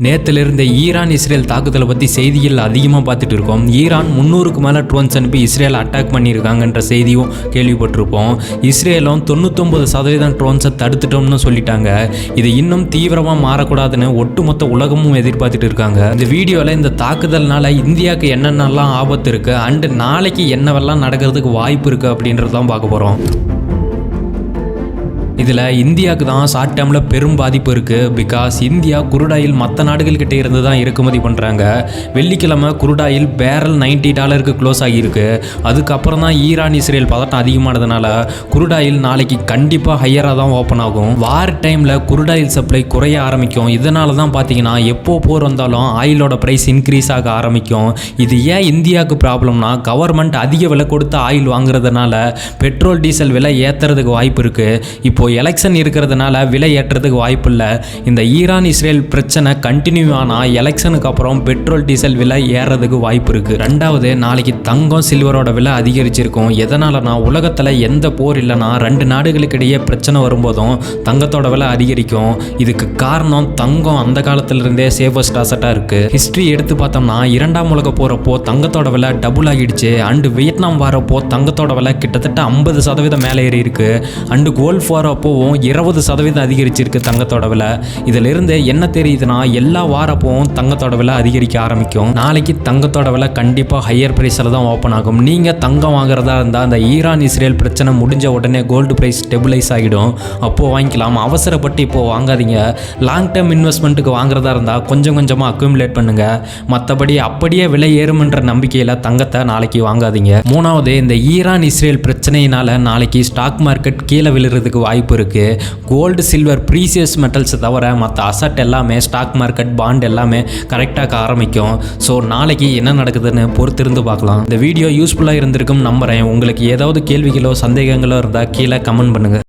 நேற்றிலிருந்து Iran Israel தாக்குதலை பற்றி செய்திகள் அதிகமாக பார்த்துட்டு இருக்கோம். ஈரான் 300க்கு மேலே ட்ரோன்ஸ் அனுப்பி இஸ்ரேல் அட்டாக் பண்ணியிருக்காங்கன்ற செய்தியும் கேள்விப்பட்டிருப்போம். இஸ்ரேலும் 99% ட்ரோன்ஸை தடுத்துட்டோம்னு சொல்லிட்டாங்க. இது இன்னும் தீவிரமாக மாறக்கூடாதுன்னு ஒட்டுமொத்த உலகமும் எதிர்பார்த்துட்டு இருக்காங்க. இந்த வீடியோவில் இந்த தாக்குதல்னால இந்தியாவுக்கு என்னென்னலாம் ஆபத்து இருக்குது அண்டு நாளைக்கு என்னவெல்லாம் நடக்கிறதுக்கு வாய்ப்பு இருக்குது அப்படின்றதான் பார்க்க போகிறோம். இதில் இந்தியாவுக்கு தான் ஷார்ட் டேர்மில் பெரும் பாதிப்பு இருக்குது. பிகாஸ் இந்தியா குருடாயில் மற்ற நாடுகள்கிட்ட இருந்து தான் இறக்குமதி பண்ணுறாங்க. வெள்ளிக்கிழமை குருடாயில் பேரல் $90 க்ளோஸ் ஆகியிருக்கு. அதுக்கப்புறம் தான் ஈரான் இஸ்ரேல் பதட்டம் அதிகமானதுனால குருடாயில் நாளைக்கு கண்டிப்பாக ஹையராக தான் ஓப்பன் ஆகும். வார் டைமில் குருடாயில் சப்ளை குறைய ஆரம்பிக்கும். இதனால தான் பார்த்தீங்கன்னா எப்போ போர் வந்தாலும் ஆயிலோட ப்ரைஸ் இன்க்ரீஸ் ஆக ஆரம்பிக்கும். இது ஏன் இந்தியாவுக்கு ப்ராப்ளம்னா கவர்மெண்ட் அதிக விலை கொடுத்து ஆயில் வாங்குறதுனால பெட்ரோல் டீசல் விலை ஏற்றுறதுக்கு வாய்ப்பு இருக்குது. இப்போ எலெக்ஷன் இருக்கிறதுனால விலை ஏற்றதுக்கு வாய்ப்பு இல்லை. இந்த ஈரான் இஸ்ரேல் பிரச்சனை கண்டினியூ ஆனால் எலெக்ஷனுக்கு அப்புறம் பெட்ரோல் டீசல் விலை ஏறதுக்கு வாய்ப்பு இருக்குது. ரெண்டாவது, நாளைக்கு தங்கம் சில்வரோட விலை அதிகரிச்சிருக்கும். எதனாலனா உலகத்தில் எந்த போர் இல்லைனா 2 நாடுகளுக்கு இடையே பிரச்சனை வரும்போதும் தங்கத்தோட விலை அதிகரிக்கும். இதுக்கு காரணம் தங்கம் அந்த காலத்திலிருந்தே சேஃபஸ்ட் அசட்டாக இருக்குது. ஹிஸ்ட்ரி எடுத்து பார்த்தோம்னா 2ஆம் உலக போகிறப்போ தங்கத்தோட விலை டபுள் ஆகிடுச்சு. அண்டு வியட்நாம் வரப்போ தங்கத்தோட விலை கிட்டத்தட்ட 50% மேலே ஏறி இருக்கு. அண்டு கோல்ஃப் வாரப்போவும் 20% அதிகரிச்சிருக்கு தங்கத்தோட விலை. இதிலிருந்து என்ன தெரியுதுன்னா எல்லா வாரப்போவும் தங்கத்தோட விலை அதிகரிக்க ஆரம்பிக்கும். நாளைக்கு தங்கத்தோட விலை கண்டிப்பாக ஹையர் ப்ரைஸில் தான் ஓப்பன் ஆகும். நீங்கள் தங்கம் வாங்குறதா இருந்தால் அந்த ஈரான் இஸ்ரேல் பிரச்சனை முடிஞ்ச உடனே கோல்டு ப்ரைஸ் ஸ்டெபிளைஸ் ஆகிடும். அப்போது வாங்கிக்கலாம். அவசரப்பட்டு இப்போது வாங்காதீங்க. லாங் டேர்ம் இன்வெஸ்ட்மெண்ட்டுக்கு வாங்குறதா இருந்தால் கொஞ்சம் கொஞ்சமாக அக்யூமுலேட் பண்ணுங்கள். மற்றபடி அப்படியே விலை ஏறும்ன்ற நம்பிக்கையில் தங்கத்தை நாளைக்கு வாங்காதீங்க. மூணாவது, இந்த ஈரான் இஸ்ரேல் பிரச்சனையினால் நாளைக்கு ஸ்டாக் மார்க்கெட் கீழே விழுறதுக்கு வாய்ப்பு இருக்குது. கோல்டு சில்வர் ப்ரீசியஸ் மெட்டல்ஸ் தவிர மற்ற அசட் எல்லாமே ஸ்டாக் மார்க்கெட் பாண்ட் எல்லாமே கரெக்டாக ஆரம்பிக்கும். ஸோ நாளைக்கு என்ன நடக்குதுன்னு பொறுத்திருந்து பார்க்கலாம். இந்த வீடியோ யூஸ்ஃபுல்லாக இருந்திருக்கும் நம்புகிறேன். உங்களுக்கு ஏதாவது கேள்விகளோ சந்தேகங்களோ இருந்தால் கீழே கமெண்ட் பண்ணுங்கள்.